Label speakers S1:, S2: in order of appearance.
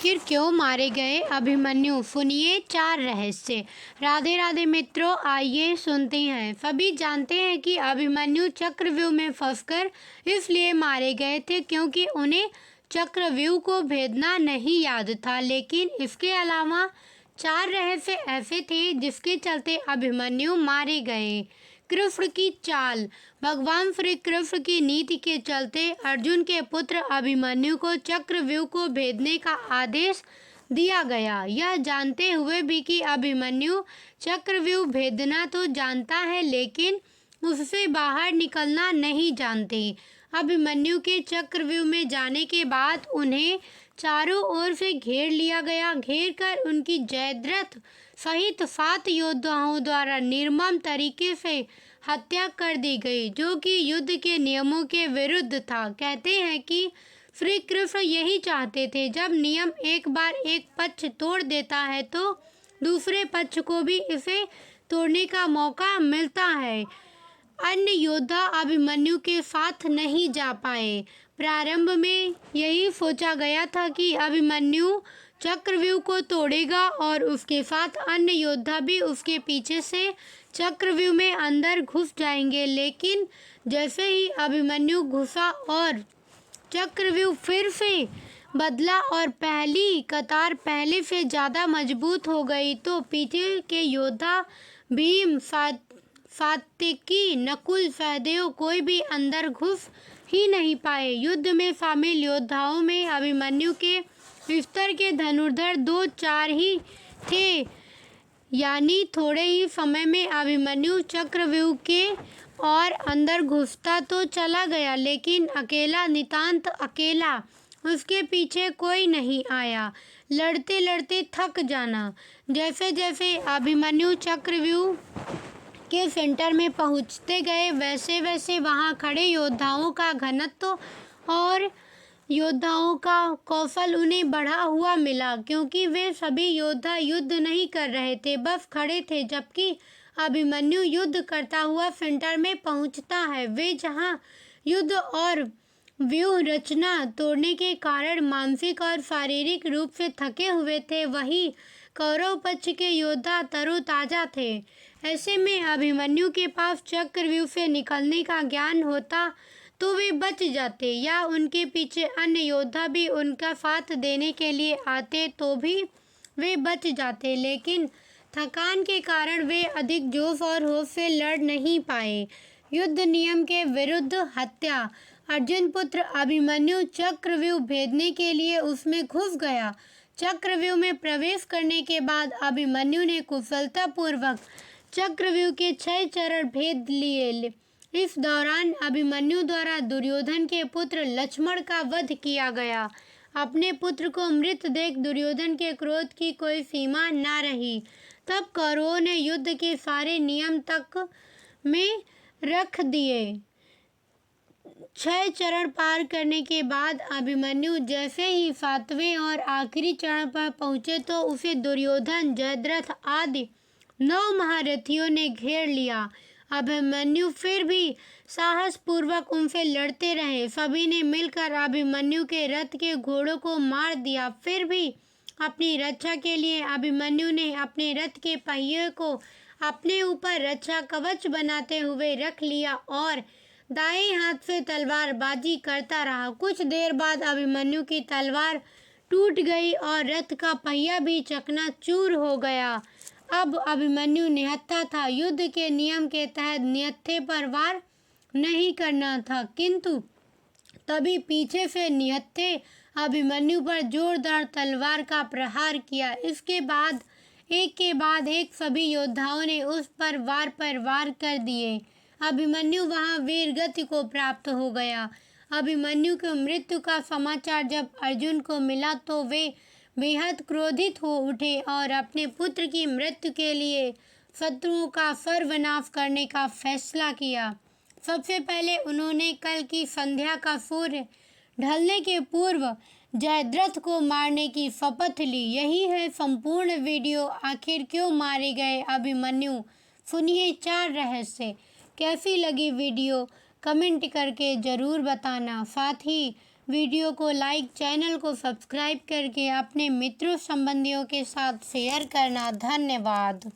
S1: आखिर क्यों मारे गए अभिमन्यु, सुनिए 4 रहस्य। राधे राधे मित्रों, आइए सुनते हैं। सभी जानते हैं कि अभिमन्यु चक्रव्यूह में फंसकर इसलिए मारे गए थे क्योंकि उन्हें चक्रव्यूह को भेदना नहीं याद था। लेकिन इसके अलावा 4 रहस्य ऐसे थे जिसके चलते अभिमन्यु मारे गए। कृष्ण की चाल। भगवान श्री कृष्ण की नीति के चलते अर्जुन के पुत्र अभिमन्यु को चक्रव्यूह को भेदने का आदेश दिया गया, यह जानते हुए भी कि अभिमन्यु चक्रव्यूह भेदना तो जानता है लेकिन उससे बाहर निकलना नहीं जानते। अभिमन्यु के चक्रव्यूह में जाने के बाद उन्हें चारों ओर से घेर लिया गया। घेर कर उनकी जयद्रथ सहित 7 योद्धाओं द्वारा निर्मम तरीके से हत्या कर दी गई, जो कि युद्ध के नियमों के विरुद्ध था। कहते हैं कि श्री कृष्ण यही चाहते थे, जब नियम एक बार एक पक्ष तोड़ देता है तो दूसरे पक्ष को भी इसे तोड़ने का मौका मिलता है। अन्य योद्धा अभिमन्यु के साथ नहीं जा पाए। प्रारंभ में यही सोचा गया था कि अभिमन्यु चक्रव्यूह को तोड़ेगा और उसके साथ अन्य योद्धा भी उसके पीछे से चक्रव्यूह में अंदर घुस जाएंगे। लेकिन जैसे ही अभिमन्यु घुसा और चक्रव्यूह फिर से बदला और पहली कतार पहले से ज़्यादा मजबूत हो गई, तो पीछे के योद्धा भीम, सात्यकी, नकुल, सहदेव कोई भी अंदर घुस ही नहीं पाए। युद्ध में शामिल योद्धाओं में अभिमन्यु के स्तर के धनुर्धर 2-4 ही थे, यानी थोड़े ही समय में अभिमन्यु चक्रव्यूह के और अंदर घुसता तो चला गया, लेकिन अकेला, नितांत अकेला, उसके पीछे कोई नहीं आया। लड़ते लड़ते थक जाना। जैसे जैसे अभिमन्यु चक्रव्यूह के सेंटर में पहुंचते गए, वैसे वैसे वहां खड़े योद्धाओं का घनत्व और योद्धाओं का कौशल उन्हें बढ़ा हुआ मिला, क्योंकि वे सभी योद्धा युद्ध नहीं कर रहे थे, बस खड़े थे। जबकि अभिमन्यु युद्ध करता हुआ सेंटर में पहुंचता है। वे जहां युद्ध और व्यूह रचना तोड़ने के कारण मानसिक और शारीरिक रूप से थके हुए थे, वहीं कौरव पक्ष के योद्धा तरोताजा थे। ऐसे में अभिमन्यु के पास चक्रव्यूह से निकलने का ज्ञान होता तो वे बच जाते, या उनके पीछे अन्य योद्धा भी उनका साथ देने के लिए आते तो भी वे बच जाते। लेकिन थकान के कारण वे अधिक जोश और होश से लड़ नहीं पाए। युद्ध नियम के विरुद्ध हत्या। अर्जुन पुत्र अभिमन्यु चक्रव्यूह भेदने के लिए उसमें घुस गया। चक्रव्यूह में प्रवेश करने के बाद अभिमन्यु ने कुशलतापूर्वक चक्रव्यूह के 6 चरण भेद लिए। इस दौरान अभिमन्यु द्वारा दुर्योधन के पुत्र लक्ष्मण का वध किया गया। अपने पुत्र को मृत देख दुर्योधन के क्रोध की कोई सीमा न रही। तब कौरवों ने युद्ध के सारे नियम तक में रख दिए। 6 चरण पार करने के बाद अभिमन्यु जैसे ही 7वें और आखिरी चरण पर पहुंचे तो उसे दुर्योधन, जयद्रथ आदि 9 महारथियों ने घेर लिया। अभिमन्यु फिर भी साहस पूर्वक उनसे लड़ते रहे। सभी ने मिलकर अभिमन्यु के रथ के घोड़ों को मार दिया। फिर भी अपनी रक्षा के लिए अभिमन्यु ने अपने रथ के पहिए को अपने ऊपर रक्षा कवच बनाते हुए रख लिया और दाएं हाथ से तलवारबाजी करता रहा। कुछ देर बाद अभिमन्यु की तलवार टूट गई और रथ का पहिया भी चकनाचूर हो गया। अब अभिमन्यु निहत्था था। युद्ध के नियम के तहत निहत्थे पर वार नहीं करना था, किंतु तभी पीछे से निहत्थे अभिमन्यु पर जोरदार तलवार का प्रहार किया। इसके बाद एक के बाद एक सभी योद्धाओं ने उस पर वार कर दिए। अभिमन्यु वहां वीर गति को प्राप्त हो गया। अभिमन्यु की मृत्यु का समाचार जब अर्जुन को मिला तो वे बेहद क्रोधित हो उठे और अपने पुत्र की मृत्यु के लिए शत्रुओं का सर्वनाश करने का फैसला किया। सबसे पहले उन्होंने कल की संध्या का सूर्य ढलने के पूर्व जयद्रथ को मारने की शपथ ली। यही है संपूर्ण वीडियो। आखिर क्यों मारे गए अभिमन्यु, सुनिए 4 रहस्य। कैसी लगी वीडियो कमेंट करके ज़रूर बताना। साथ ही वीडियो को लाइक, चैनल को सब्सक्राइब करके अपने मित्रों संबंधियों के साथ शेयर करना। धन्यवाद।